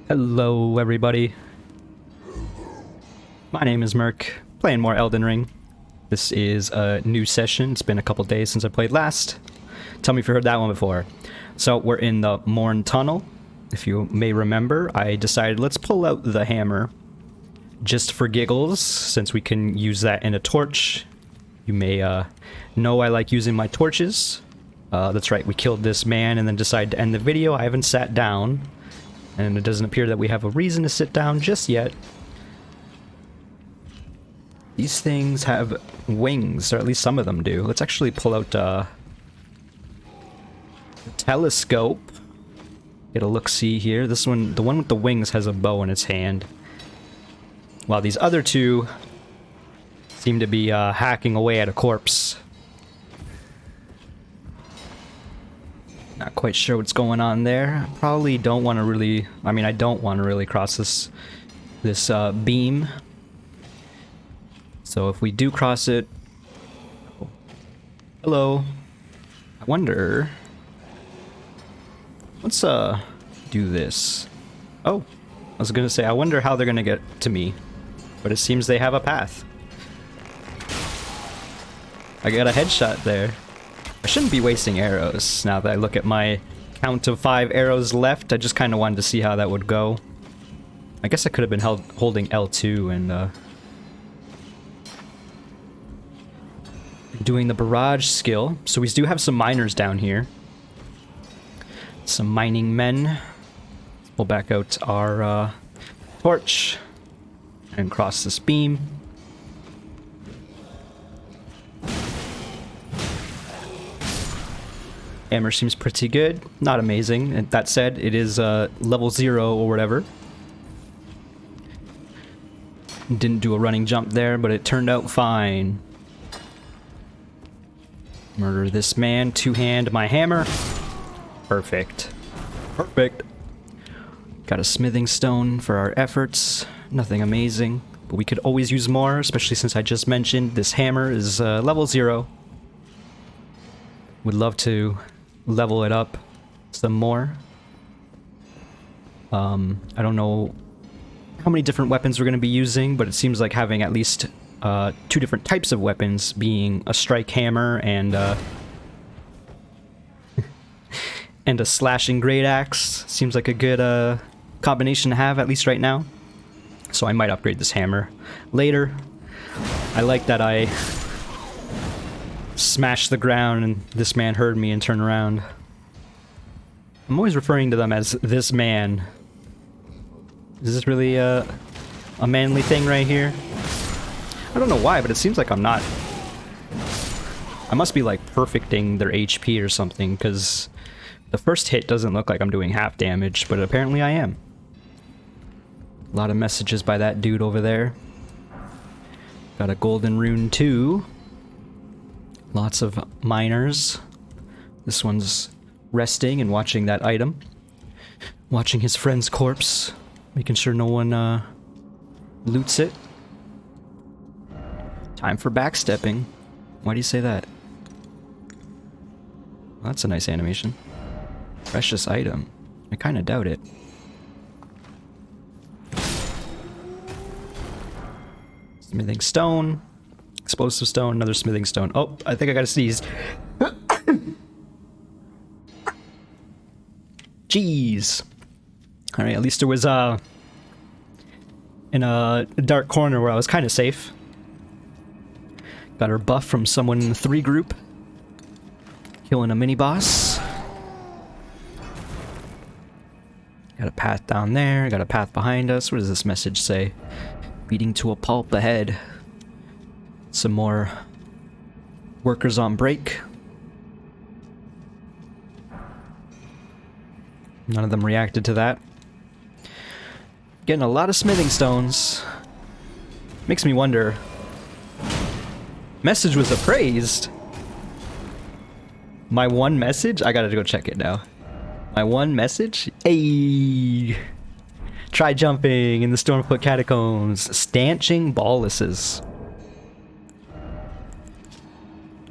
Hello everybody. My name is Merc, playing more Elden Ring. This is a new session. It's been a couple days since I played last. Tell me if you heard that one before. So we're in the Morn Tunnel. If you may remember, I decided let's pull out the hammer just for giggles, since we can use that in a torch. You may know I like using my torches. That's right, we killed this man and then decided to end the video. I haven't sat down, and it doesn't appear that we have a reason to sit down just yet. These things have wings, or at least some of them do. Let's actually pull out the telescope. Get a look-see here. This one, the one with the wings, has a bow in its hand, while these other two seem to be hacking away at a corpse. Not quite sure what's going on there. Probably don't want to really... I don't want to really cross this beam. So if we do cross it... Oh. Hello. I wonder... Let's do this. Oh, I was gonna say, I wonder how they're gonna get to me. But it seems they have a path. I got a headshot there. I shouldn't be wasting arrows now that I look at my count of 5 arrows left. I just kind of wanted to see how that would go. I guess I could have been holding L2 and doing the barrage skill. So we do have some miners down here. Some mining men. We'll back out our torch and cross this beam. Hammer seems pretty good. Not amazing. And that said, it is level 0 or whatever. Didn't do a running jump there, but it turned out fine. Murder this man. Two-hand my hammer. Perfect. Perfect. Got a smithing stone for our efforts. Nothing amazing, but we could always use more, especially since I just mentioned this hammer is level 0. Would love to level it up some more. I don't know how many different weapons we're going to be using, but it seems like having at least 2 different types of weapons, being a strike hammer and and a slashing great axe, seems like a good combination to have, at least right now. So I might upgrade this hammer later. I like that I smashed the ground and this man heard me and turned around. I'm always referring to them as this man. Is this really a manly thing right here? I don't know why, but it seems like I'm not. I must be like perfecting their HP or something, because the first hit doesn't look like I'm doing half damage, but apparently I am. A lot of messages by that dude over there. Got a golden rune too. Lots of miners. This one's resting and watching that item. Watching his friend's corpse. Making sure no one loots it. Time for backstepping. Why do you say that? Well, that's a nice animation. Precious item. I kind of doubt it. Smithing stone. Explosive stone, another smithing stone. Oh, I think I gotta sneeze. Jeez. Alright, at least it was in a dark corner where I was kind of safe. Got her buff from someone in the 3 group. Killing a mini-boss. Got a path down there, got a path behind us. What does this message say? Beating to a pulp ahead. Some more workers on break. None of them reacted to that. Getting a lot of smithing stones. Makes me wonder. Message was appraised. My one message? I gotta go check it now. My one message? Ayy. Try jumping in the Stormfoot Catacombs. Stanching Balluses.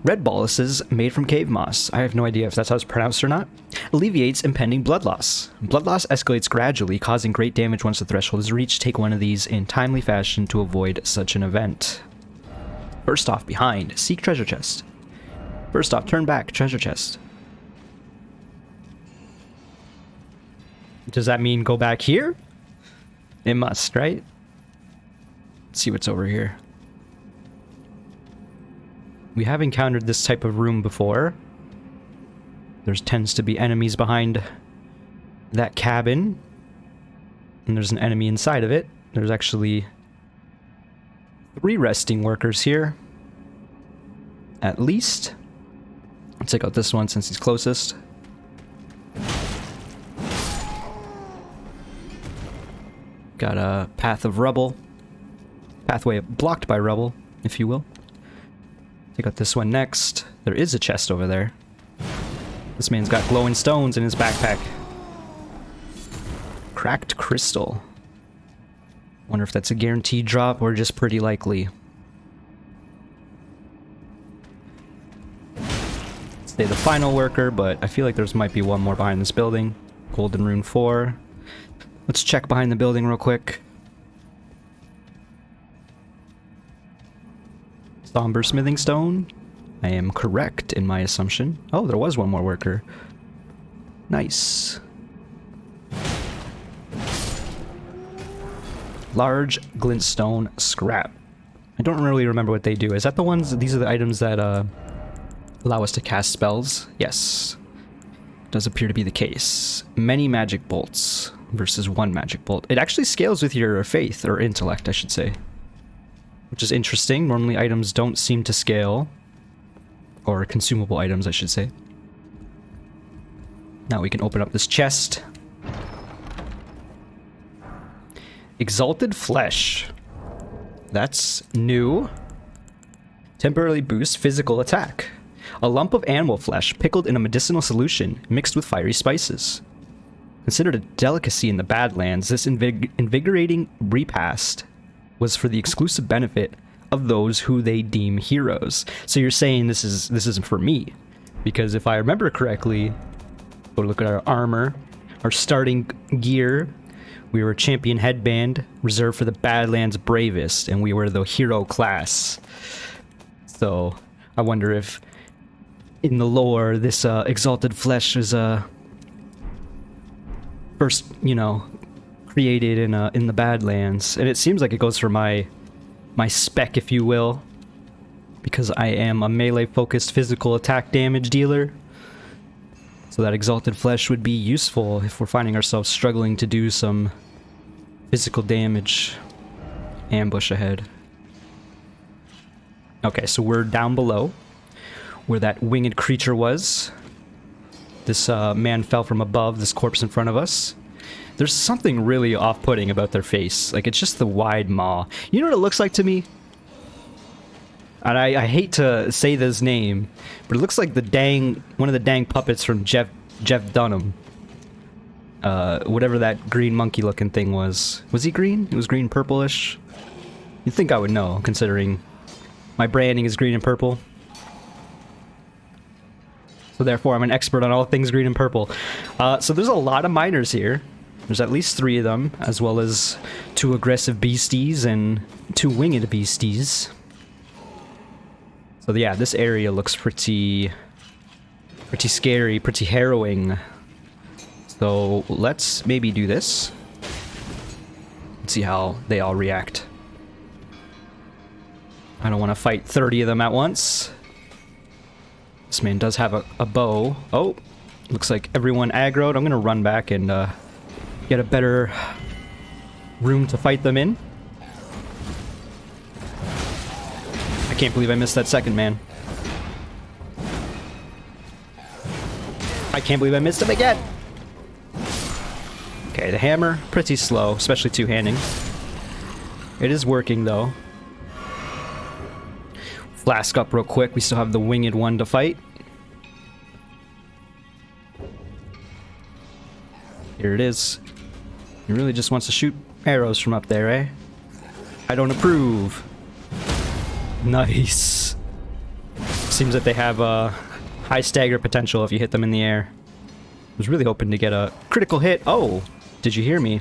Red boluses made from cave moss. I have no idea if that's how it's pronounced or not. Alleviates impending blood loss. Blood loss escalates gradually, causing great damage once the threshold is reached. Take one of these in timely fashion to avoid such an event. First off, behind. Seek treasure chest. First off, turn back. Treasure chest. Does that mean go back here? It must, right? Let's see what's over here. We have encountered this type of room before. There tends to be enemies behind that cabin. And there's an enemy inside of it. There's actually 3 resting workers here. At least. Let's take out this one since he's closest. Got a path of rubble. Pathway blocked by rubble, if you will. Take out this one next. There is a chest over there. This man's got glowing stones in his backpack. Cracked crystal. Wonder if that's a guaranteed drop or just pretty likely. Stay the final worker, but I feel like there's might be one more behind this building. Golden rune 4. Let's check behind the building real quick. Somber smithing stone. I am correct in my assumption. Oh, there was one more worker. Nice. Large glintstone scrap. I don't really remember what they do. Is that the ones? These are the items that allow us to cast spells? Yes. Does appear to be the case. Many magic bolts versus 1 magic bolt. It actually scales with your faith, or intellect, I should say. Which is interesting. Normally items don't seem to scale. Or consumable items, I should say. Now we can open up this chest. Exalted flesh. That's new. Temporarily boosts physical attack. A lump of animal flesh pickled in a medicinal solution mixed with fiery spices. Considered a delicacy in the Badlands, this invigorating repast was for the exclusive benefit of those who they deem heroes. So you're saying this isn't for me, because if I remember correctly, go look at our armor, our starting gear. We were a champion headband reserved for the Badlands bravest, and we were the hero class. So I wonder if in the lore this exalted flesh is first, you know, created in the Badlands, and it seems like it goes for my spec, if you will, because I am a melee-focused physical attack damage dealer. So that exalted flesh would be useful if we're finding ourselves struggling to do some physical damage. Ambush ahead. Okay, so we're down below where that winged creature was. This man fell from above, this corpse in front of us. There's something really off-putting about their face. Like, it's just the wide maw. You know what it looks like to me? And I hate to say this name, but it looks like one of the dang puppets from Jeff Dunham. Whatever that green monkey looking thing was. Was he green? It was green purplish. You'd think I would know, considering my branding is green and purple. So therefore I'm an expert on all things green and purple. So there's a lot of miners here. There's at least 3 of them, as well as 2 aggressive beasties and 2 winged beasties. So yeah, this area looks pretty scary, pretty harrowing. So let's maybe do this. Let's see how they all react. I don't want to fight 30 of them at once. This man does have a bow. Oh, looks like everyone aggroed. I'm gonna run back and get a better room to fight them in. I can't believe I missed that second man. I can't believe I missed him again. Okay, the hammer, pretty slow, especially two-handing. It is working though. Flask up real quick, we still have the winged one to fight. Here it is. He really just wants to shoot arrows from up there, eh? I don't approve. Nice. seems that they have a high stagger potential if you hit them in the air. I was really hoping to get a critical hit. Oh, did you hear me?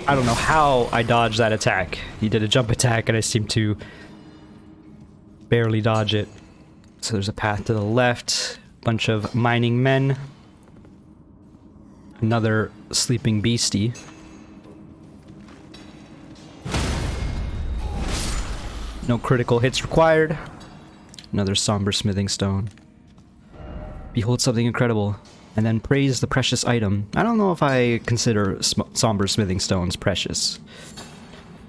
I don't know how I dodged that attack. He did a jump attack and I seemed to barely dodge it. So there's a path to the left, bunch of mining men, another sleeping beastie. No critical hits required. Another somber smithing stone. Behold something incredible, and then praise the precious item. I don't know if I consider somber smithing stones precious.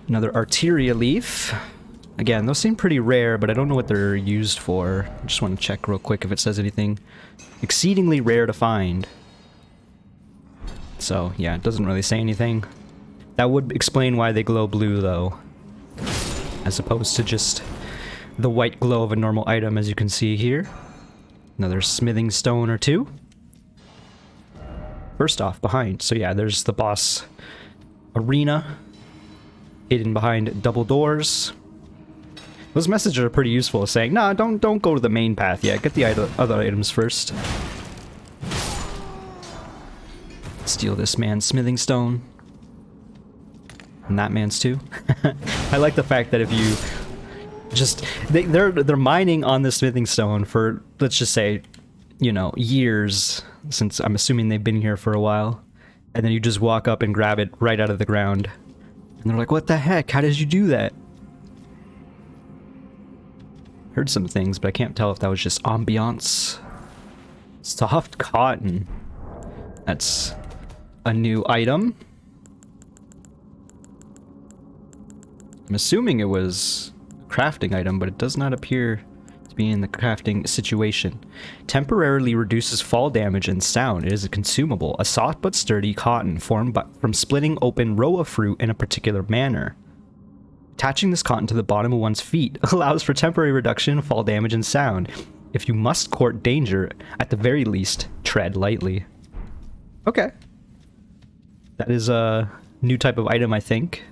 Another arteria leaf. Again, those seem pretty rare, but I don't know what they're used for. I just want to check real quick if it says anything. Exceedingly rare to find. So, yeah, it doesn't really say anything. That would explain why they glow blue, though. As opposed to just the white glow of a normal item, as you can see here. Another smithing stone or two. First off, behind. So yeah, there's the boss arena. Hidden behind double doors. Those messages are pretty useful, saying, nah, don't go to the main path yet. Get the other items first. Steal this man's smithing stone. And that man's too. I like the fact that if you just... They're mining on the smithing stone for, let's just say, you know, years, since I'm assuming they've been here for a while. And then you just walk up and grab it right out of the ground. And they're like, what the heck? How did you do that? Heard some things, but I can't tell if that was just ambiance. Soft cotton. That's a new item. I'm assuming it was a crafting item, but it does not appear to be in the crafting situation. Temporarily reduces fall damage and sound. It is a consumable, a soft but sturdy cotton formed from splitting open row of fruit in a particular manner. Attaching this cotton to the bottom of one's feet allows for temporary reduction in fall damage and sound. If you must court danger, at the very least, tread lightly. Okay. That is a new type of item, I think.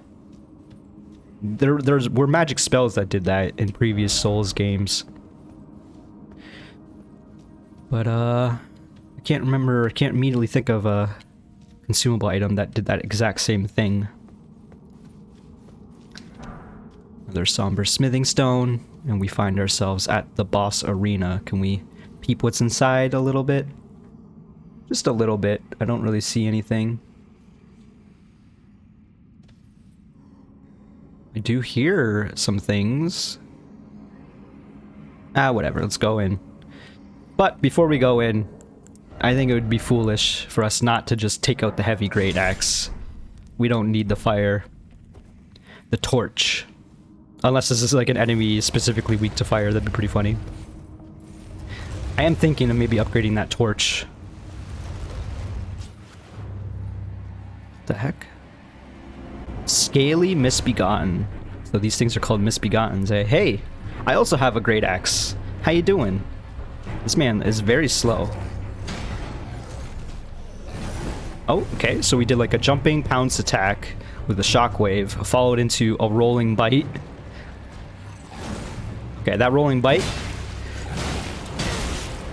There were magic spells that did that in previous Souls games. But, I can't immediately think of a consumable item that did that exact same thing. Another somber smithing stone, and we find ourselves at the boss arena. Can we peep what's inside a little bit? Just a little bit. I don't really see anything. I do hear some things. Whatever, let's go in. But before we go in, I think it would be foolish for us not to just take out the heavy great axe. We don't need the fire. The torch. Unless this is like an enemy specifically weak to fire, that'd be pretty funny. I am thinking of maybe upgrading that torch. The heck? Scaly Misbegotten. So these things are called Misbegottens, eh? Hey, I also have a great axe. How you doing? This man is very slow. Oh, okay, so we did like a jumping pounce attack with a shockwave, followed into a rolling bite. Okay, that rolling bite.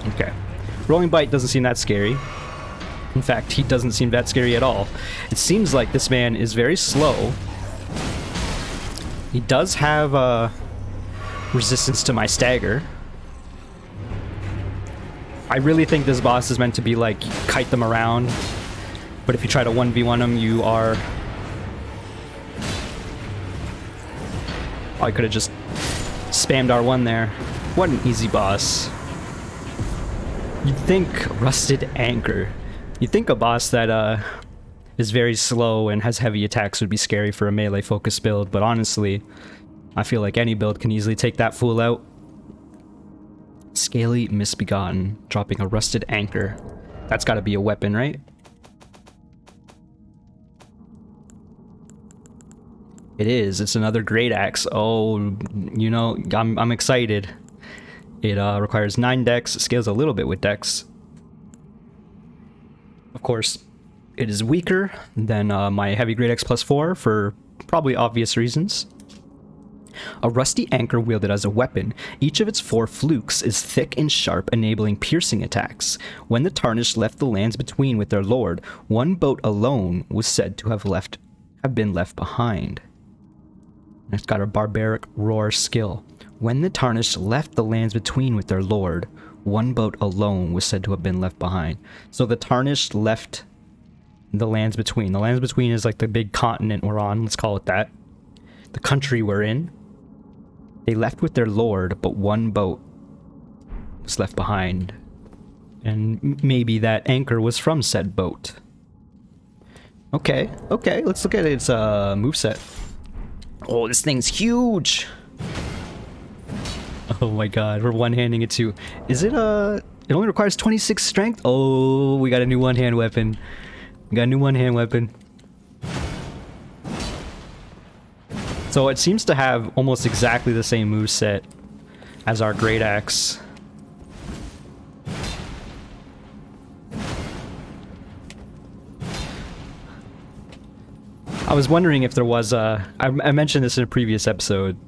Okay. Rolling bite doesn't seem that scary. In fact, he doesn't seem that scary at all. It seems like this man is very slow. He does have resistance to my stagger. I really think this boss is meant to be like, kite them around. But if you try to 1v1 him, you are... Oh, I could have just spammed R1 there. What an easy boss. You'd think Rusted Anchor. You'd think a boss that is very slow and has heavy attacks would be scary for a melee focus build, but honestly, I feel like any build can easily take that fool out. Scaly Misbegotten, dropping a Rusted Anchor. That's gotta be a weapon, right? It is. It's another great axe. Oh, you know, I'm excited. It requires 9 dex, scales a little bit with dex. Of course, it is weaker than my heavy great axe +4 for probably obvious reasons. A rusty anchor wielded as a weapon. Each of its 4 flukes is thick and sharp, enabling piercing attacks. When the Tarnished left the lands between with their lord, one boat alone was said to have been left behind. It's got a barbaric roar skill. When the Tarnished left the lands between with their lord, one boat alone was said to have been left behind. So the Tarnished left the lands between. The lands between is like the big continent we're on, let's call it that. The country we're in. They left with their lord, but one boat was left behind. And maybe that anchor was from said boat. Okay, let's look at its moveset. Oh, this thing's huge! Oh my god, we're one-handing it too. Is it, it only requires 26 strength? Oh, we got a new one-hand weapon. We got a new one-hand weapon. So it seems to have almost exactly the same moveset as our Great Axe. I was wondering if there was a... I mentioned this in a previous episode.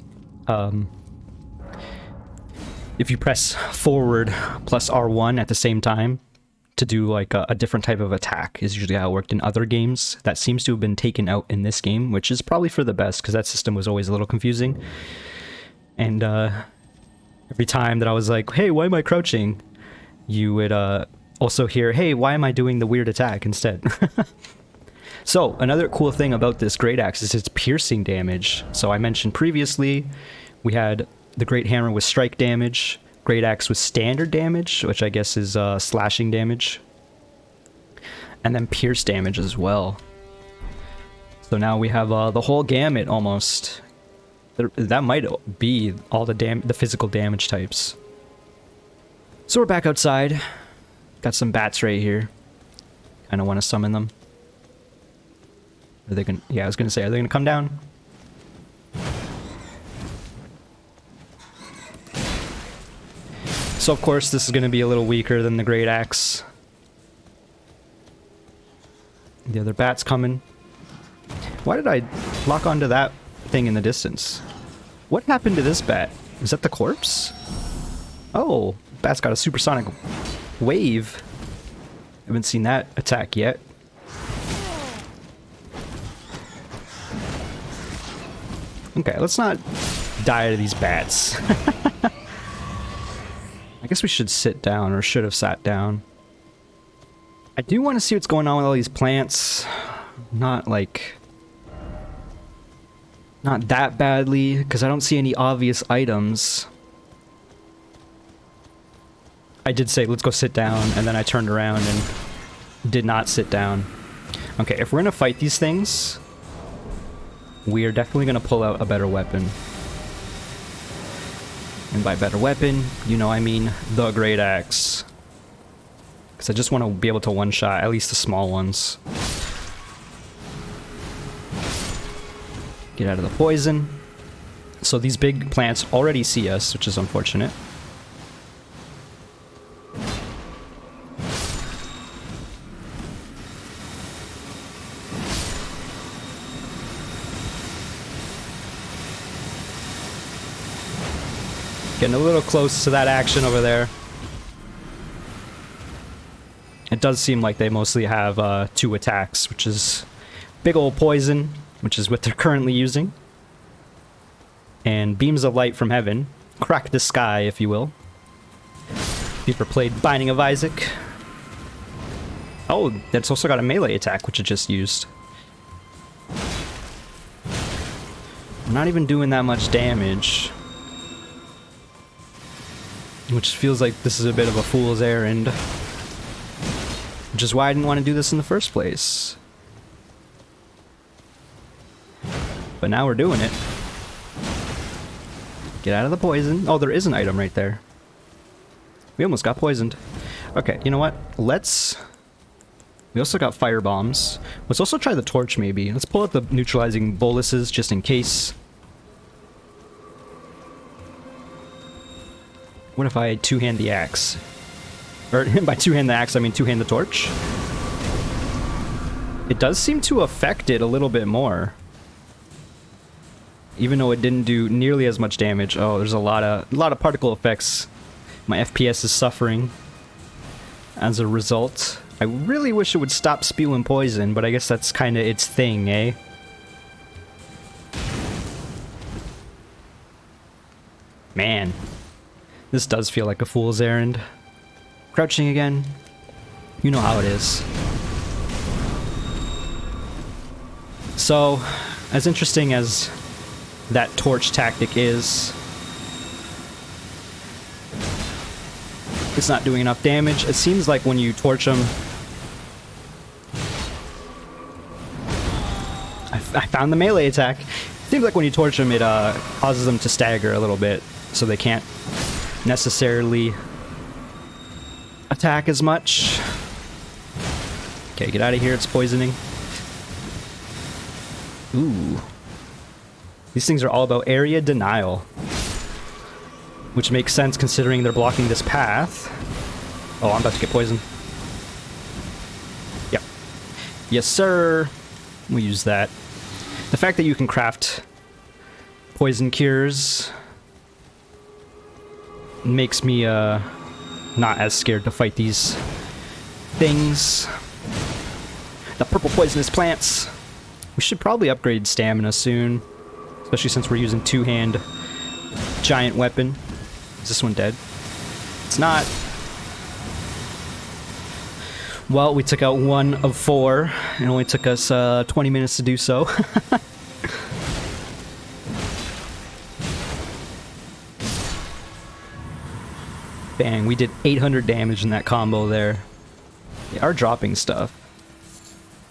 If you press forward plus R1 at the same time to do like a different type of attack is usually how it worked in other games. That seems to have been taken out in this game, which is probably for the best because that system was always a little confusing. And every time that I was like, hey, why am I crouching? You would also hear, hey, why am I doing the weird attack instead? So another cool thing about this Great Axe is its piercing damage. So I mentioned previously we had the Great Hammer with strike damage, Great Axe with standard damage, which I guess is slashing damage, and then pierce damage as well. So now we have the whole gamut almost. That might be all the physical damage types. So we're back outside. Got some bats right here. Kind of want to summon them. Are they gonna? Yeah, I was gonna say, are they gonna come down? So of course this is going to be a little weaker than the Great Axe. The other bat's coming. Why did I lock onto that thing in the distance? What happened to this bat? Is that the corpse? Oh, bat's got a supersonic wave. Haven't seen that attack yet. Okay, let's not die to these bats. I guess we should sit down, or should have sat down. I do want to see what's going on with all these plants. Not that badly, because I don't see any obvious items. I did say, let's go sit down, and then I turned around and did not sit down. Okay, if we're going to fight these things, we are definitely going to pull out a better weapon. And by better weapon, you know I mean the Great Axe. Because I just want to be able to one-shot at least the small ones. Get out of the poison. So these big plants already see us, which is unfortunate. Getting a little close to that action over there. It does seem like they mostly have 2 attacks, which is big old poison, which is what they're currently using, and beams of light from heaven. Crack the sky, if you will. If you've ever played Binding of Isaac. Oh, that's also got a melee attack, which it just used. I'm not even doing that much damage. Which feels like this is a bit of a fool's errand. Which is why I didn't want to do this in the first place. But now we're doing it. Get out of the poison. Oh, there is an item right there. We almost got poisoned. Okay, you know what? We also got fire bombs. Let's also try the torch maybe. Let's pull out the neutralizing boluses just in case. What if I two-hand the axe? Or by two-hand the axe, I mean two-hand the torch. It does seem to affect it a little bit more. even though it didn't do nearly as much damage. Oh, there's a lot of particle effects. My FPS is suffering as a result. I really wish it would stop spewing poison, but I guess that's kind of its thing, eh? Man, this does feel like a fool's errand. Crouching again. You know how it is. So, as interesting as that torch tactic is, it's not doing enough damage. It seems like when you torch them... I found the melee attack. It seems like when you torch them, it causes them to stagger a little bit, so they can't necessarily attack as much. Okay, get out of here, it's poisoning. Ooh. These things are all about area denial. Which makes sense considering they're blocking this path. Oh, I'm about to get poisoned. Yep. Yes, sir. We'll use that. The fact that you can craft poison cures makes me not as scared to fight these things. The purple poisonous plants. We should probably upgrade stamina soon, especially since we're using two-hand giant weapon. Is this one dead? It's not. Well, we took out 1 of 4. It only took us 20 minutes to do so. Bang, we did 800 damage in that combo there. They are dropping stuff.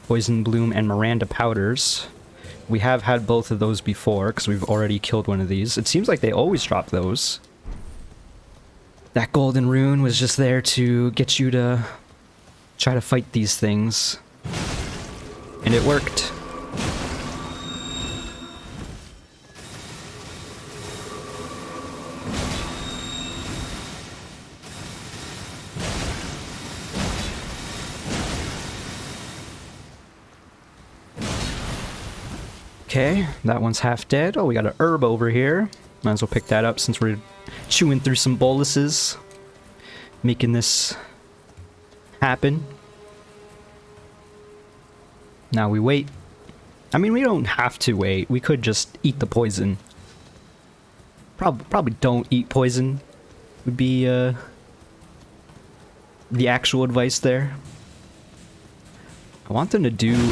Poison Bloom and Miranda Powders. We have had both of those before, because we've already killed one of these. It seems like they always drop those. That golden rune was just there to get you to try to fight these things. And it worked. Okay, that one's half dead. Oh, we got an herb over here. Might as well pick that up since we're chewing through some boluses. Making this happen. Now we wait. I mean, we don't have to wait. We could just eat the poison. Probably don't eat poison would be the actual advice there. I want them to do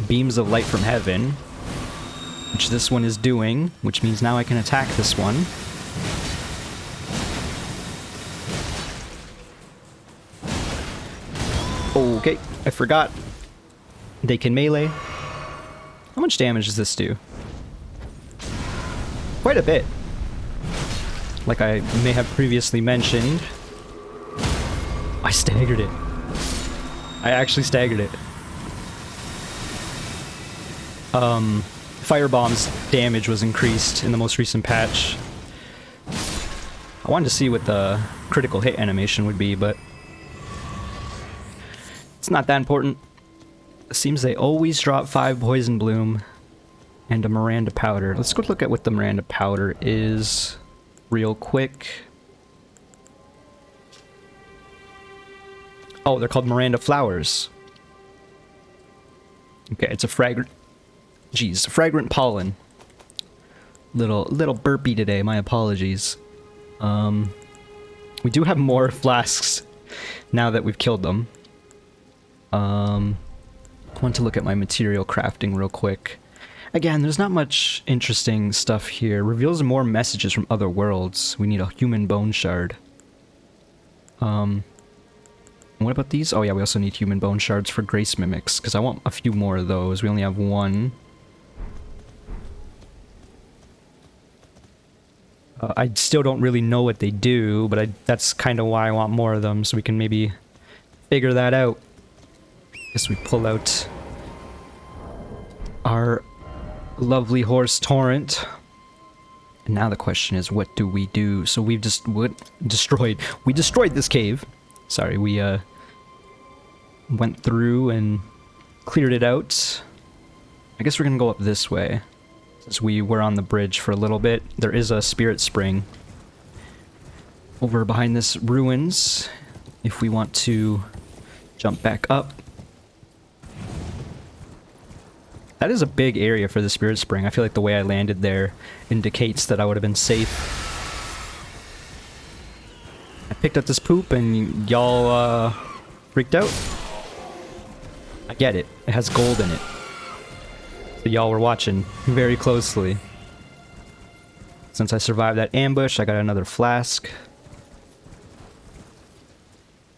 beams of light from heaven, which this one is doing, which means now I can attack this one. Okay, I forgot. They can melee. How much damage does this do? Quite a bit. Like I may have previously mentioned. I staggered it. I actually staggered it. Firebomb's damage was increased in the most recent patch. I wanted to see what the critical hit animation would be, but it's not that important. It seems they always drop 5 Poison Bloom and a Miranda Powder. Let's go look at what the Miranda Powder is real quick. Oh, they're called Miranda Flowers. Okay, it's a fragrant... Jeez, fragrant pollen. Little burpy today, my apologies. We do have more flasks now that we've killed them. I want to look at my material crafting real quick. Again, there's not much interesting stuff here. Reveals more messages from other worlds. We need a human bone shard. What about these? Oh yeah, we also need human bone shards for grace mimics, because I want a few more of those. We only have 1. I still don't really know what they do, but that's kind of why I want more of them, so we can maybe figure that out. Guess we pull out our lovely horse Torrent. And now the question is, what do we do? So we've just destroyed this cave. Sorry, we went through and cleared it out. I guess we're gonna go up this way. As we were on the bridge for a little bit, there is a spirit spring over behind this ruins if we want to jump back up. That is a big area for the spirit spring. I feel like the way I landed there indicates that I would have been safe. I picked up this poop and y'all freaked out. I get it. It has gold in it. So y'all were watching very closely. Since I survived that ambush, I got another flask.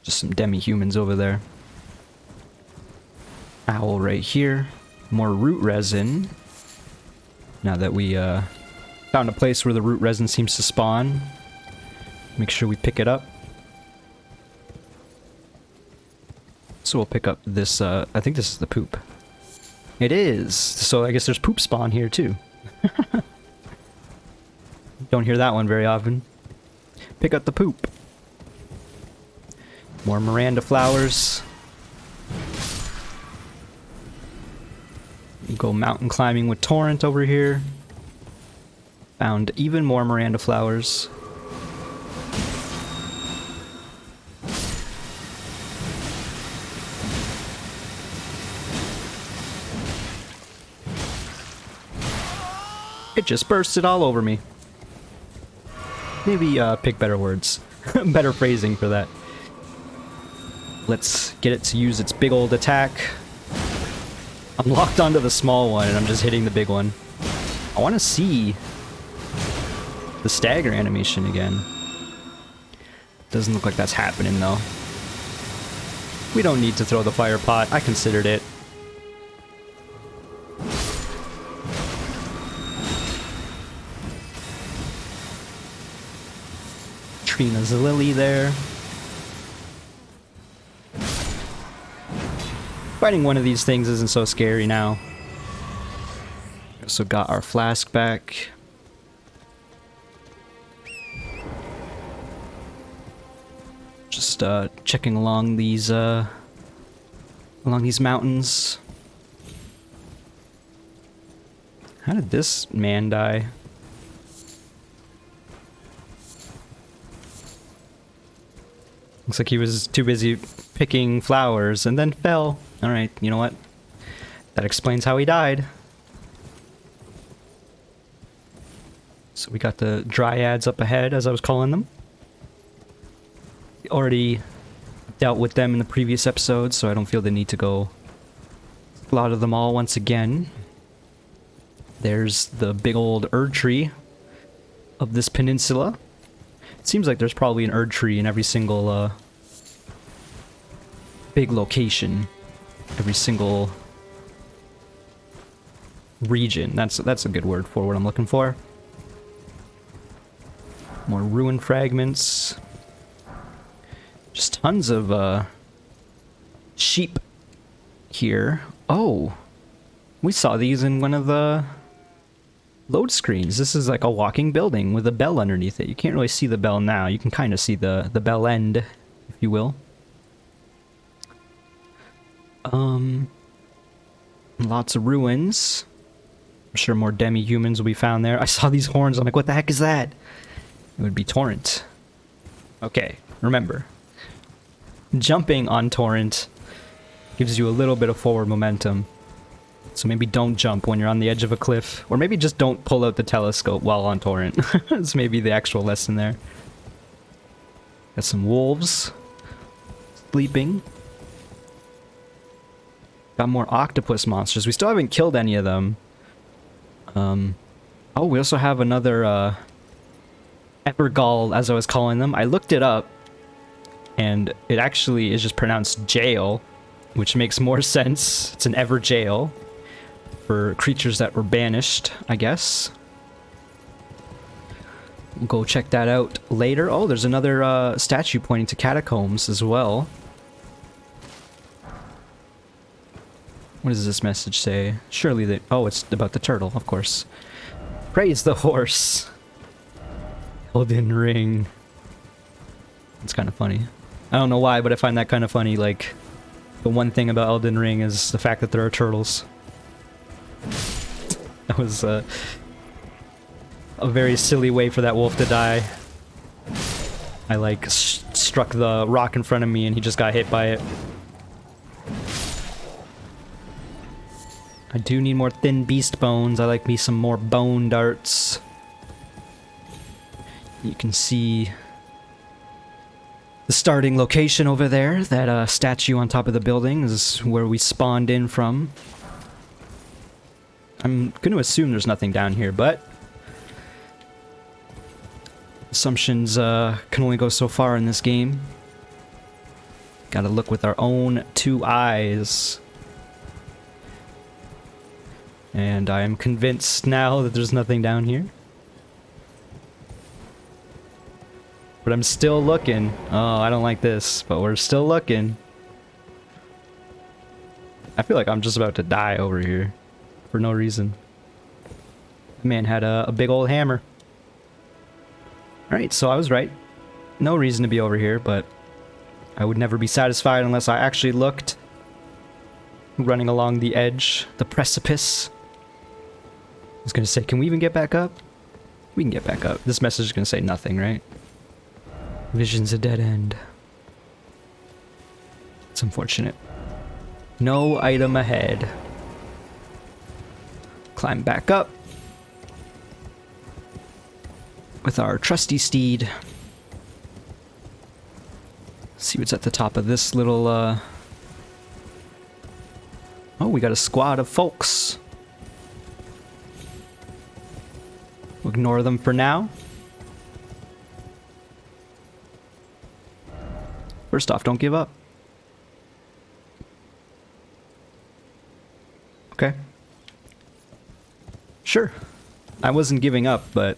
Just some demi-humans over there. Owl right here. More root resin. Now that we found a place where the root resin seems to spawn. Make sure we pick it up. So we'll pick up this, I think this is the poop. It is! So I guess there's poop spawn here too. Don't hear that one very often. Pick up the poop. More Miranda flowers. Go mountain climbing with Torrent over here. Found even more Miranda flowers. It just bursted all over me. Maybe pick better words. Better phrasing for that. Let's get it to use its big old attack. I'm locked onto the small one and I'm just hitting the big one. I want to see the stagger animation again. Doesn't look like that's happening though. We don't need to throw the fire pot. I considered it. Trina's lily there. Fighting one of these things isn't so scary now. Also got our flask back. Just checking along these mountains. How did this man die? Looks like he was too busy picking flowers and then fell. Alright, you know what? That explains how he died. So we got the dryads up ahead, as I was calling them. We already dealt with them in the previous episode, so I don't feel the need to go slaughter them all once again. There's the big old Erd tree of this peninsula. It seems like there's probably an Erd tree in every single big location. Every single region. That's a good word for what I'm looking for. More ruin fragments. Just tons of sheep here. Oh, we saw these in one of the load screens. This is like a walking building with a bell underneath it. You can't really see the bell now. You can kind of see the bell end, if you will. Lots of ruins. I'm sure more demi-humans will be found there. I saw these horns. I'm like, what the heck is that? It would be Torrent. Okay, remember. Jumping on Torrent gives you a little bit of forward momentum. So maybe don't jump when you're on the edge of a cliff. Or maybe just don't pull out the telescope while on Torrent. That's maybe the actual lesson there. Got some wolves sleeping. Got more octopus monsters. We still haven't killed any of them. Oh, we also have another Evergall, as I was calling them. I looked it up, and it actually is just pronounced jail, which makes more sense. It's an Everjail for creatures that were banished, I guess. We'll go check that out later. Oh, there's another statue pointing to catacombs as well. What does this message say? Surely they... Oh, it's about the turtle, of course. Praise the horse. Elden Ring. It's kind of funny. I don't know why, but I find that kind of funny. Like, the one thing about Elden Ring is the fact that there are turtles. That was a very silly way for that wolf to die. I like struck the rock in front of me and he just got hit by it. I do need more thin beast bones. I like me some more bone darts. You can see the starting location over there. That statue on top of the building is where we spawned in from. I'm going to assume there's nothing down here, but assumptions can only go so far in this game. Gotta look with our own two eyes. And I am convinced now that there's nothing down here. But I'm still looking. Oh, I don't like this, but we're still looking. I feel like I'm just about to die over here for no reason. The man had a big old hammer. Alright, so I was right. No reason to be over here, but I would never be satisfied unless I actually looked. Running along the edge, the precipice. I was gonna say, can we even get back up? We can get back up. This message is gonna say nothing, right? Vision's a dead end. It's unfortunate. No item ahead. Climb back up. With our trusty steed. See what's at the top of this little, Oh, we got a squad of folks. We'll ignore them for now. First off, don't give up. Okay. Sure. I wasn't giving up, but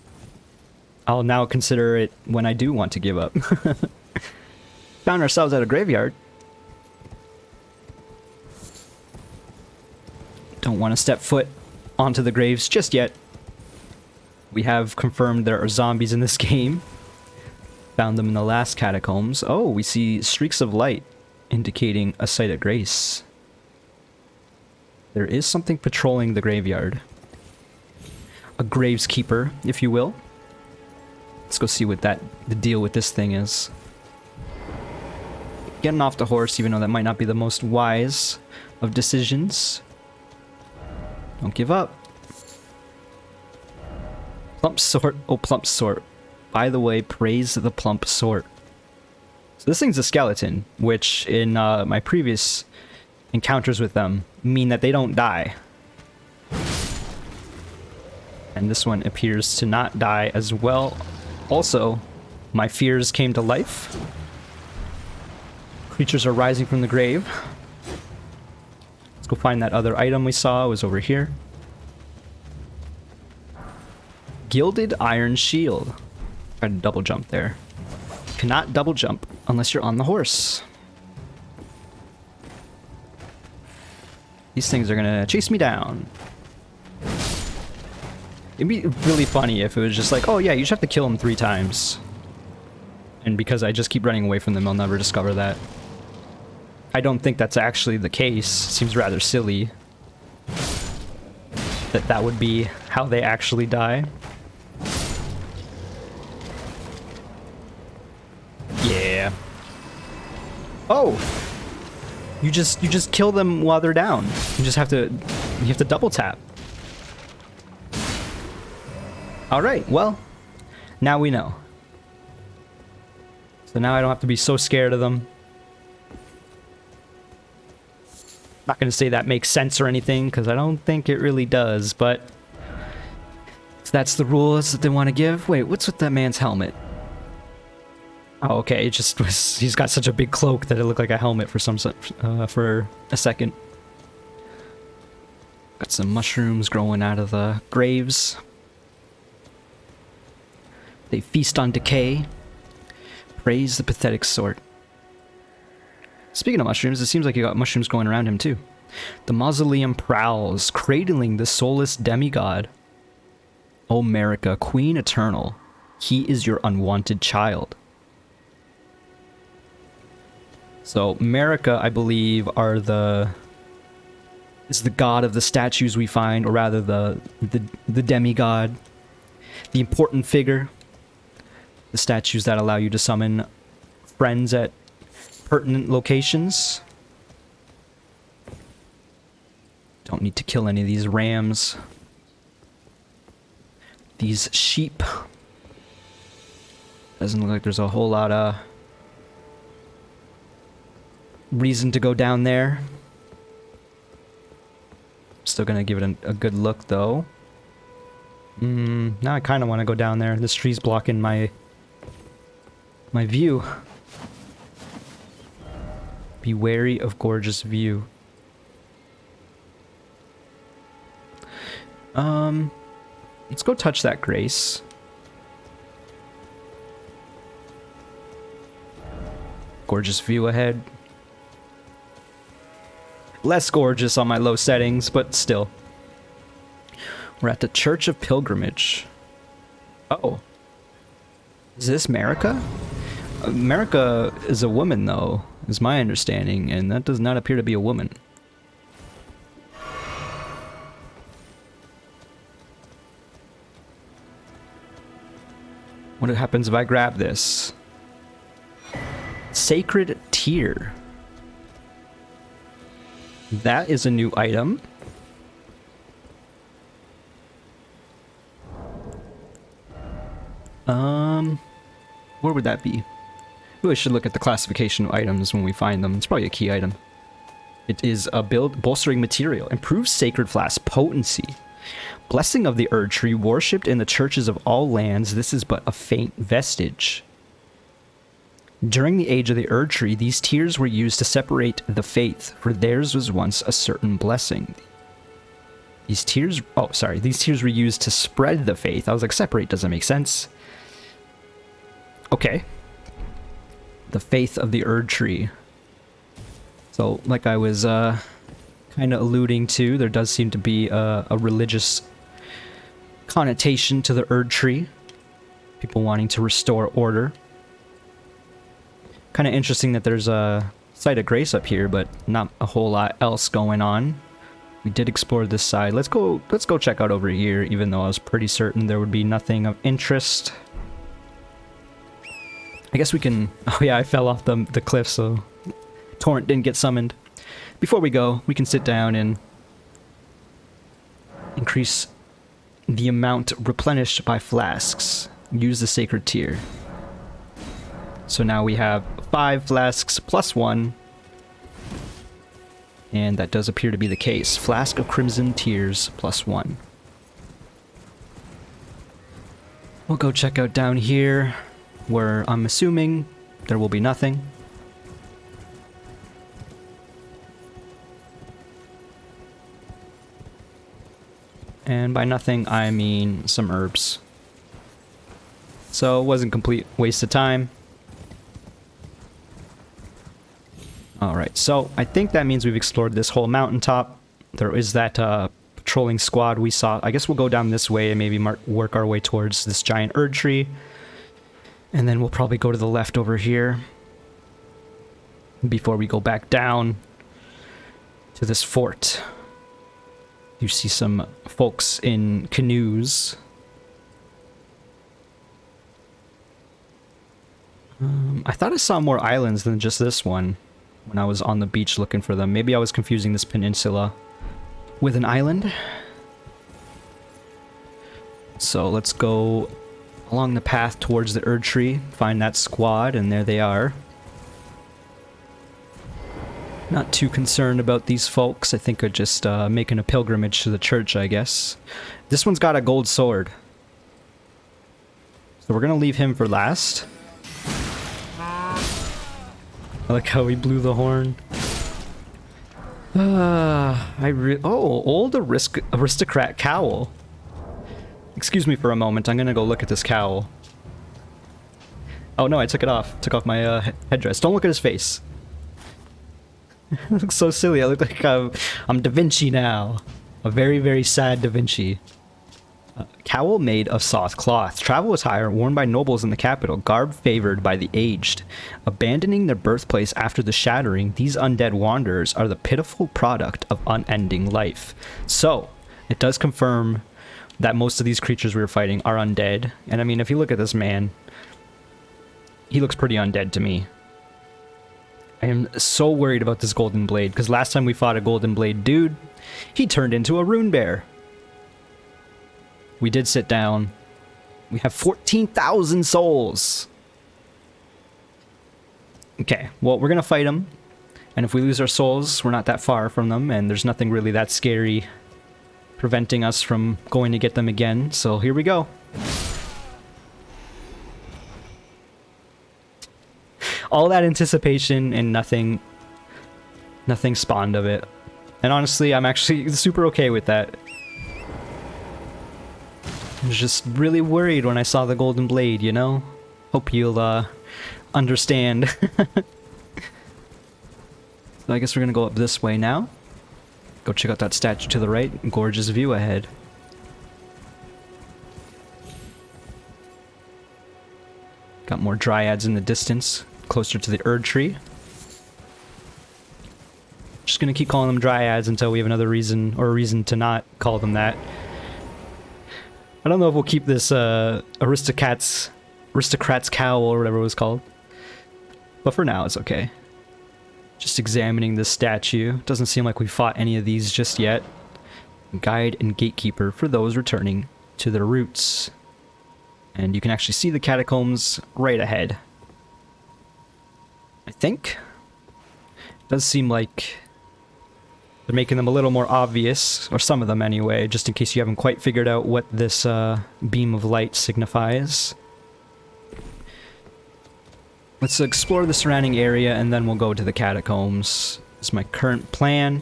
I'll now consider it when I do want to give up. Found ourselves at a graveyard. Don't want to step foot onto the graves just yet. We have confirmed there are zombies in this game. Found them in the last catacombs. Oh, we see streaks of light indicating a site of grace. There is something patrolling the graveyard. A Gravekeeper, if you will. Let's go see what the deal with this thing is. Getting off the horse, even though that might not be the most wise of decisions. Don't give up. Plump sort. Oh, plump sort. By the way, praise the plump sort. So this thing's a skeleton, which in my previous encounters with them mean that they don't die. And this one appears to not die as well. Also, my fears came to life. Creatures are rising from the grave. Let's go find that other item we saw. It was over here. Gilded iron shield. Tried to double jump there. Cannot double jump unless you're on the horse. These things are gonna chase me down. It'd be really funny if it was just like, oh yeah, you just have to kill them 3 times. And because I just keep running away from them, I'll never discover that. I don't think that's actually the case. It seems rather silly that would be how they actually die. Yeah. Oh! You just kill them while they're down. You have to double tap. Alright, well, now we know. So now I don't have to be so scared of them. Not gonna say that makes sense or anything, because I don't think it really does, but if that's the rules that they want to give. Wait, what's with that man's helmet? Oh, okay, it just was, he's got such a big cloak that it looked like a helmet for for a second. Got some mushrooms growing out of the graves. They feast on decay. Praise the pathetic sort. Speaking of mushrooms, it seems like you got mushrooms going around him too. The Mausoleum prowls, cradling the soulless demigod. O America, Queen Eternal, he is your unwanted child. So America, I believe, are the is the god of the statues we find, or rather the demigod, the important figure, the statues that allow you to summon friends at pertinent locations. Don't need to kill any of these rams. These sheep. Doesn't look like there's a whole lot of reason to go down there. Still gonna give it a good look though. Now I kind of want to go down there. This tree's blocking my view. Be wary of gorgeous view. Let's go touch that grace. Gorgeous view ahead. Less gorgeous on my low settings, but still. We're at the Church of Pilgrimage. Oh. Is this America? America is a woman, though, is my understanding, and that does not appear to be a woman. What happens if I grab this? Sacred Tear. That is a new item. Where would that be? Really should look at the classification of items when we find them. It's probably a key item. It is a bolstering material. Improves Sacred Flask potency. Blessing of the Erd Tree, worshipped in the churches of all lands. This is but a faint vestige. During the age of the Erd Tree, these tears were used to separate the faith, for theirs was once a certain blessing. These tears were used to spread the faith. I was like, separate doesn't make sense. Okay. The faith of the Erd Tree. So, like I was kind of alluding to, there does seem to be a religious connotation to the Erd Tree. People wanting to restore order. Kind of interesting that there's a site of grace up here, but not a whole lot else going on. We did explore this side. Let's go check out over here, even though I was pretty certain there would be nothing of interest. I guess we can... Oh yeah, I fell off the cliff, so torrent didn't get summoned. Before we go, we can sit down and increase the amount replenished by flasks. Use the Sacred Tear. So now we have 5 flasks plus 1. And that does appear to be the case. Flask of Crimson Tears plus 1. We'll go check out down here, where I'm assuming there will be nothing. And by nothing, I mean some herbs. So it wasn't a complete waste of time. Alright, so I think that means we've explored this whole mountaintop. There is that patrolling squad we saw. I guess we'll go down this way and maybe work our way towards this giant Erd Tree. And then we'll probably go to the left over here before we go back down to this fort. You see some folks in canoes. I thought I saw more islands than just this one when I was on the beach looking for them. Maybe I was confusing this peninsula with an island. So let's go along the path towards the Erd Tree, find that squad, and there they are. Not too concerned about these folks. I think they're just making a pilgrimage to the church, I guess. This one's got a gold sword. So we're gonna leave him for last. I like how he blew the horn. Old aristocrat cowl. Excuse me for a moment, I'm gonna go look at this cowl. Oh no, I took it off. Took off my headdress. Don't look at his face. It looks so silly. I look like I'm Da Vinci now. A very, very sad Da Vinci. Cowl made of soft cloth. Travel was higher, worn by nobles in the capital, garb favored by the aged. Abandoning their birthplace after the shattering, these undead wanderers are the pitiful product of unending life. So, it does confirm that most of these creatures we were fighting are undead. And I mean, if you look at this man, he looks pretty undead to me. I am so worried about this golden blade, because last time we fought a golden blade dude, he turned into a rune bear. We did sit down. We have 14,000 souls. Okay, well, we're gonna fight him. And if we lose our souls, we're not that far from them, and there's nothing really that scary preventing us from going to get them again. So here we go. All that anticipation and nothing spawned of it. And honestly, I'm actually super okay with that. I was just really worried when I saw the golden blade, you know? Hope you'll, understand. So I guess we're gonna go up this way now. Go check out that statue to the right. Gorgeous view ahead. Got more dryads in the distance, closer to the Erd tree. Just gonna keep calling them dryads until we have another reason, or a reason to not call them that. I don't know if we'll keep this aristocrat's cowl or whatever it was called. But for now, it's okay. Just examining this statue. Doesn't seem like we fought any of these just yet. Guide and Gatekeeper for those returning to their roots. And you can actually see the catacombs right ahead. I think. It does seem like they're making them a little more obvious, or some of them anyway, just in case you haven't quite figured out what this beam of light signifies. Let's explore the surrounding area and then we'll go to the catacombs. This is my current plan.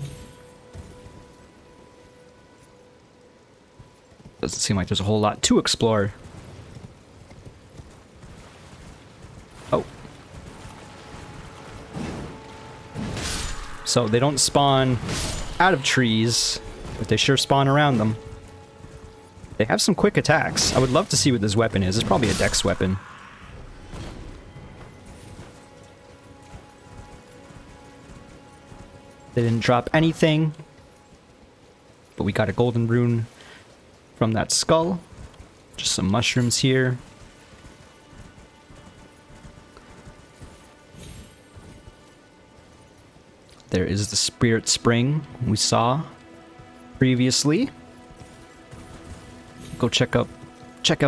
Doesn't seem like there's a whole lot to explore. Oh. So they don't spawn out of trees, but they sure spawn around them. They have some quick attacks. I would love to see what this weapon is. It's probably a dex weapon. They didn't drop anything, but we got a golden rune from that skull. Just some mushrooms here. There is the spirit spring we saw previously. Go check out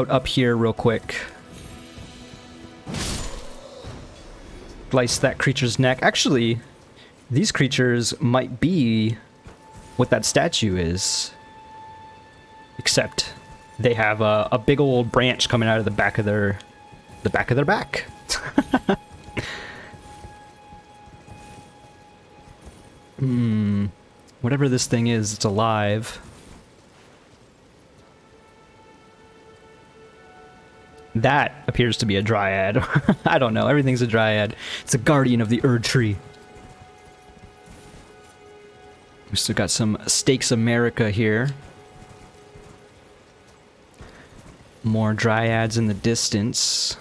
up here real quick. Slice that creature's neck. Actually, these creatures might be what that statue is. Except they have a big old branch coming out of the back of their back. Whatever this thing is, it's alive. That appears to be a dryad. I don't know, everything's a dryad. It's a guardian of the Erd tree. We still got some Stakes America here. More dryads in the distance.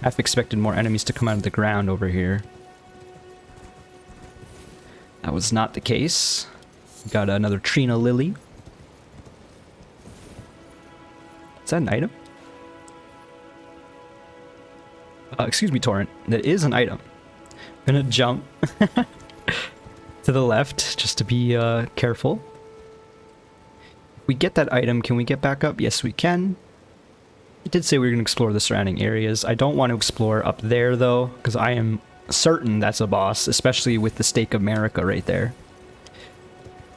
I've expected more enemies to come out of the ground over here. That was not the case. Got another Trina Lily. Is that an item? Excuse me, Torrent. That is an item. I'm gonna jump to the left just to be careful. If we get that item, can we get back up? Yes, we can. It did say we were going to explore the surrounding areas. I don't want to explore up there, though, because I am certain that's a boss, especially with the Stake of America right there.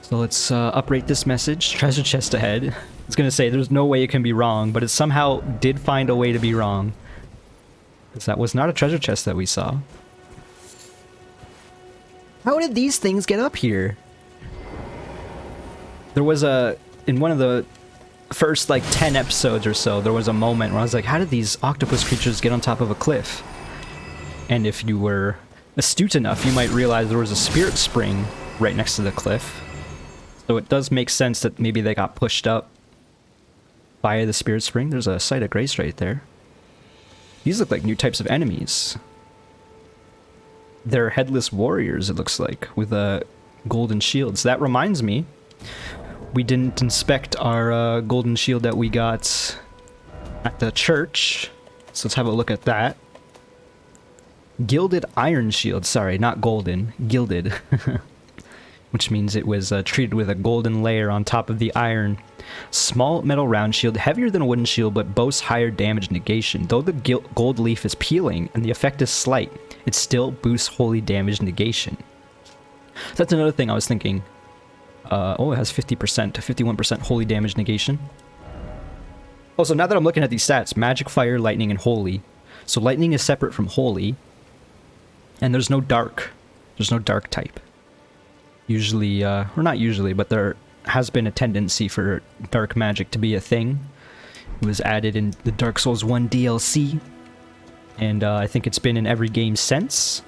So let's uprate this message. Treasure chest ahead. It's going to say there's no way it can be wrong, but it somehow did find a way to be wrong. Because that was not a treasure chest that we saw. How did these things get up here? There was in one of the first like 10 episodes or so, there was a moment where I was like, how did these octopus creatures get on top of a cliff? And if you were astute enough, you might realize there was a spirit spring right next to the cliff. So it does make sense that maybe they got pushed up by the Spirit Spring. There's a Site of Grace right there. These look like new types of enemies. They're Headless Warriors, it looks like, with golden shields. That reminds me, we didn't inspect our golden shield that we got at the church. So let's have a look at that. Gilded iron shield. Sorry, not golden. Gilded. Which means it was treated with a golden layer on top of the iron. Small metal round shield, heavier than a wooden shield, but boasts higher damage negation. Though the gold leaf is peeling and the effect is slight, it still boosts holy damage negation. So that's another thing I was thinking. Oh, it has 50% to 51% holy damage negation. Also, now that I'm looking at these stats, magic, fire, lightning, and holy. So lightning is separate from holy. And there's no dark. There's no dark type. Usually, or not usually, but there has been a tendency for dark magic to be a thing. It was added in the Dark Souls 1 DLC. And I think it's been in every game since.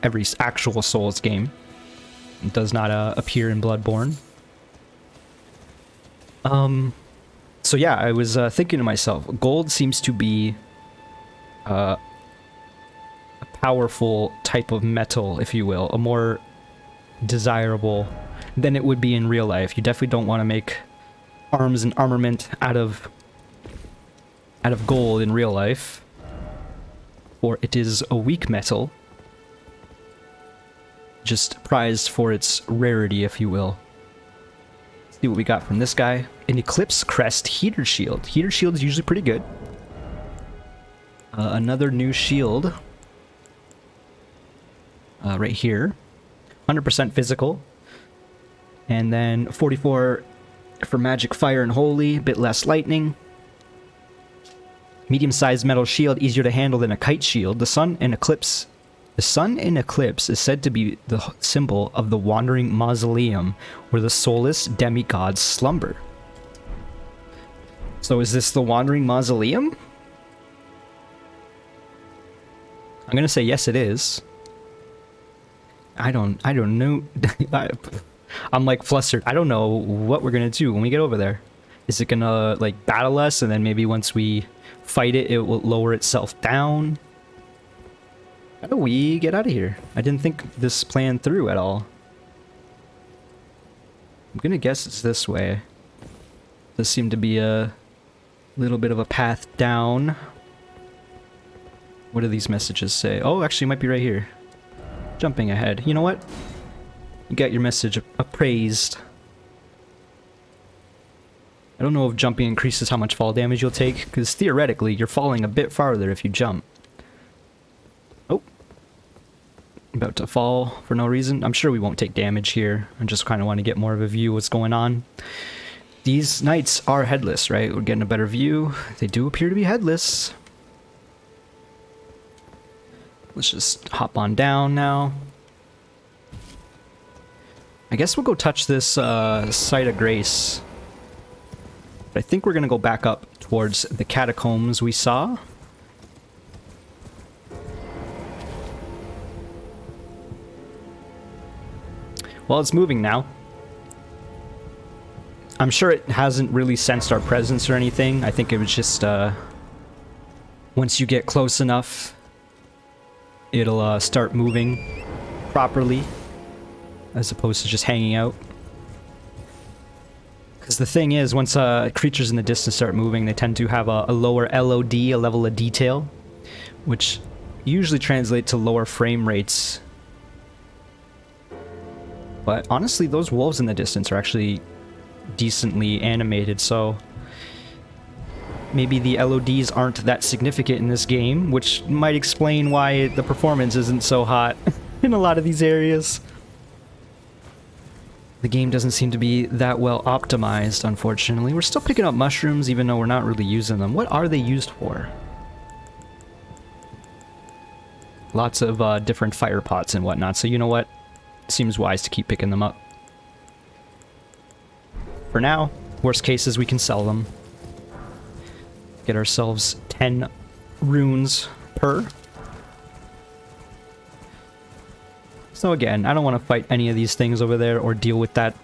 Every actual Souls game. It does not appear in Bloodborne. So yeah, I was thinking to myself, gold seems to be a powerful type of metal, if you will, a more desirable than it would be in real life. You definitely don't want to make arms and armament out of gold in real life, for it is a weak metal, just prized for its rarity, if you will. Let's see what we got from this guy. An Eclipse Crest Heater Shield. Heater Shield is usually pretty good. Another new shield. Right here. 100% physical. And then 44 for magic, fire, and holy. A bit less lightning. Medium-sized metal shield, easier to handle than a kite shield. The sun in eclipse is said to be the symbol of the wandering mausoleum, where the soulless demigods slumber. So is this the wandering mausoleum? I'm gonna say yes, it is. I don't know. I'm like flustered. I don't know what we're gonna do when we get over there. Is it gonna like battle us, and then maybe once we fight it, it will lower itself down? How do we get out of here? I didn't think this planned through at all. I'm gonna guess it's this way. This seemed to be a little bit of a path down. What do these messages say? Oh, actually it might be right here. Jumping ahead. You know what? You got your message appraised. I don't know if jumping increases how much fall damage you'll take, because theoretically you're falling a bit farther if you jump. Oh. About to fall for no reason. I'm sure we won't take damage here. I just kind of want to get more of a view of what's going on. These knights are headless, right? We're getting a better view. They do appear to be headless. Let's just hop on down now. I guess we'll go touch this Site of Grace. But I think we're going to go back up towards the catacombs we saw. Well, it's moving now. I'm sure it hasn't really sensed our presence or anything. I think it was just, once you get close enough, it'll start moving properly, as opposed to just hanging out. Because the thing is, once creatures in the distance start moving, they tend to have a lower LOD, a level of detail, which usually translates to lower frame rates. But honestly, those wolves in the distance are actually decently animated, so maybe the LODs aren't that significant in this game, which might explain why the performance isn't so hot in a lot of these areas. The game doesn't seem to be that well optimized, unfortunately. We're still picking up mushrooms, even though we're not really using them. What are they used for? Lots of different fire pots and whatnot, so you know what? Seems wise to keep picking them up. For now, worst case is we can sell them. Get ourselves 10 runes per. So again, I don't want to fight any of these things over there or deal with that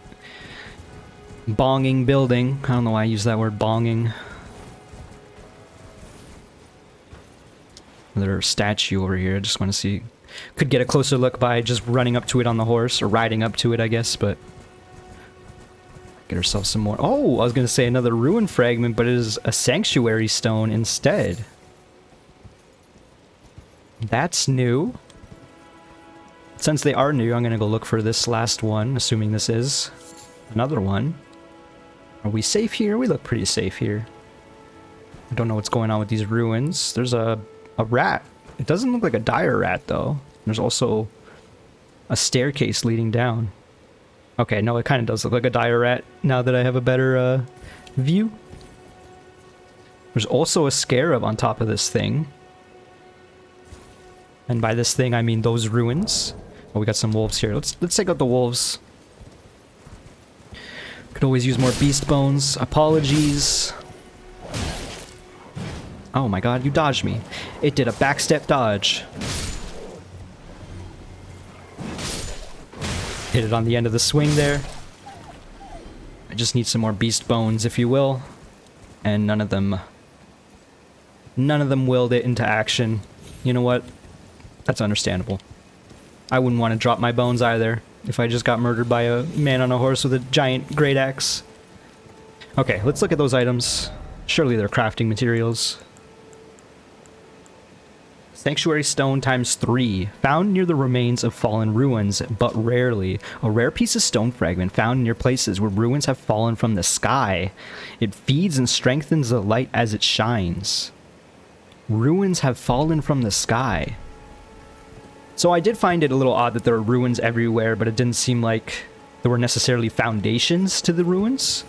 bonging building. I don't know why I use that word, bonging. Another statue over here. I just want to see. Could get a closer look by just running up to it on the horse, or riding up to it, I guess, but... Get ourselves some more. Oh, I was going to say another ruin fragment, but it is a sanctuary stone instead. That's new. Since they are new, I'm going to go look for this last one, assuming this is another one. Are we safe here? We look pretty safe here. I don't know what's going on with these ruins. There's a rat. It doesn't look like a dire rat, though. There's also a staircase leading down. Okay, no, it kind of does look like a dire rat now that I have a better view. There's also a scarab on top of this thing. And by this thing, I mean those ruins. Oh, we got some wolves here. Let's take out the wolves. Could always use more beast bones. Apologies. Oh my god, you dodged me. It did a backstep dodge. Hit it on the end of the swing there. I just need some more beast bones, if you will. And none of them willed it into action. You know what? That's understandable. I wouldn't want to drop my bones either if I just got murdered by a man on a horse with a giant great axe. Okay, let's look at those items. Surely they're crafting materials. Sanctuary stone ×3. Found near the remains of fallen ruins, but rarely. A rare piece of stone fragment found near places where ruins have fallen from the sky. It feeds and strengthens the light as it shines. Ruins have fallen from the sky. So I did find it a little odd that there are ruins everywhere, but it didn't seem like there were necessarily foundations to the ruins.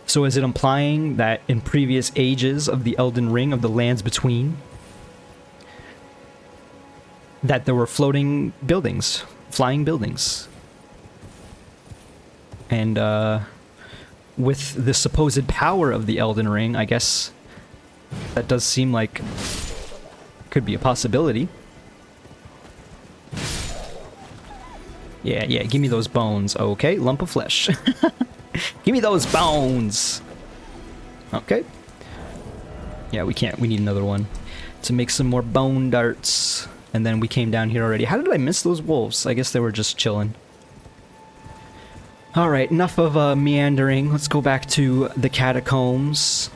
So is it implying that in previous ages of the Elden Ring, of the lands between, that there were floating buildings, flying buildings? And with the supposed power of the Elden Ring, I guess that does seem like could be a possibility. Yeah, give me those bones. Okay, lump of flesh. Give me those bones! Okay. Yeah, we need another one to make some more bone darts. And then we came down here already. How did I miss those wolves? I guess they were just chilling. Alright, enough of meandering. Let's go back to the catacombs.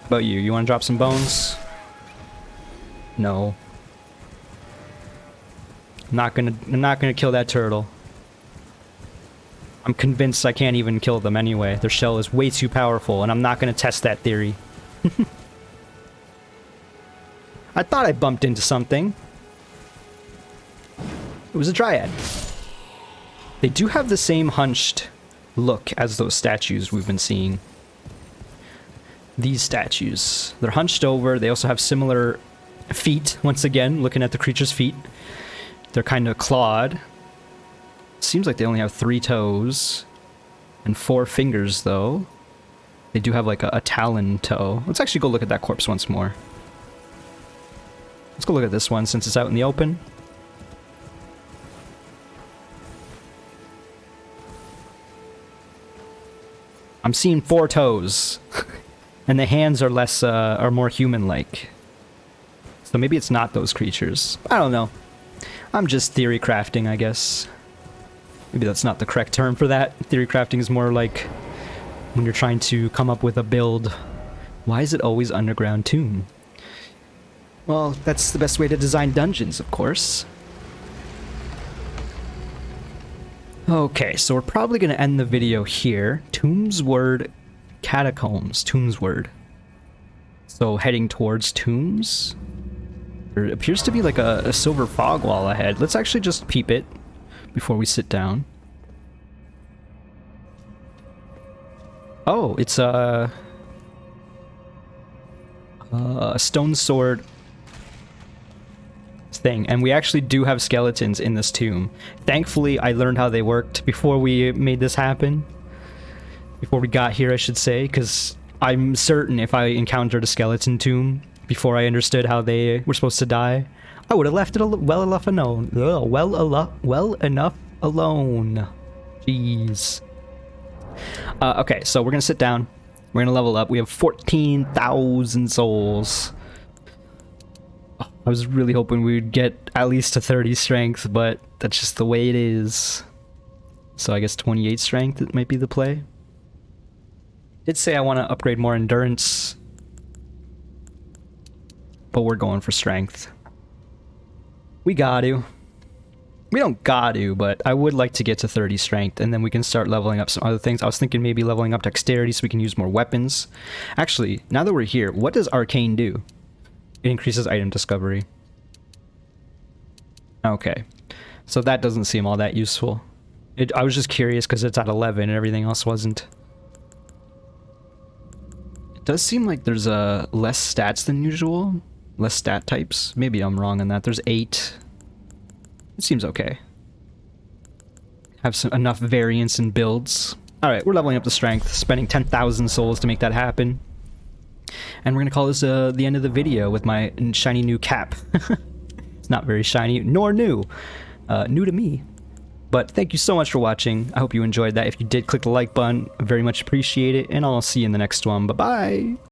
How about you? You want to drop some bones? No. I'm not gonna kill that turtle. I'm convinced I can't even kill them anyway. Their shell is way too powerful, and I'm not gonna test that theory. I thought I bumped into something. It was a dryad. They do have the same hunched look as those statues we've been seeing. These statues. They're hunched over. They also have similar feet, once again, looking at the creature's feet. They're kind of clawed. Seems like they only have 3 toes and 4 fingers, though. They do have like a talon toe. Let's actually go look at that corpse once more. Let's go look at this one since it's out in the open. I'm seeing 4 toes. And the hands are less, are more human-like. So maybe it's not those creatures. I don't know. I'm just theory crafting, I guess. Maybe that's not the correct term for that. Theory crafting is more like when you're trying to come up with a build. Why is it always underground tomb? Well, that's the best way to design dungeons, of course. Okay, so we're probably going to end the video here. Tombsward Catacombs. Tombsward. So heading towards tombs. There appears to be like a silver fog wall ahead. Let's actually just peep it before we sit down. Oh, it's a stone sword thing, and we actually do have skeletons in this tomb. Thankfully, I learned how they worked before we made this happen. Before we got here, I should say, because I'm certain if I encountered a skeleton tomb before I understood how they were supposed to die, I would have left it well enough alone. Well enough alone. Jeez. Okay, so we're gonna sit down. We're gonna level up. We have 14,000 souls. I was really hoping we would get at least to 30 strength, but that's just the way it is. So I guess 28 strength might be the play. Did say I want to upgrade more endurance, but we're going for strength. We got to. We don't got to, but I would like to get to 30 strength, and then we can start leveling up some other things. I was thinking maybe leveling up dexterity so we can use more weapons. Actually, now that we're here, what does arcane do? It increases item discovery. Okay, so that doesn't seem all that useful. I was just curious because it's at 11 and everything else wasn't. It does seem like there's less stats than usual. Less stat types. Maybe I'm wrong on that. There's 8. It seems okay. Have enough variance in builds. Alright, we're leveling up the strength, spending 10,000 souls to make that happen. And we're gonna call this the end of the video with my shiny new cap. It's not very shiny, nor new. New to me. But thank you so much for watching. I hope you enjoyed that. If you did, click the like button. I very much appreciate it. And I'll see you in the next one. Bye-bye!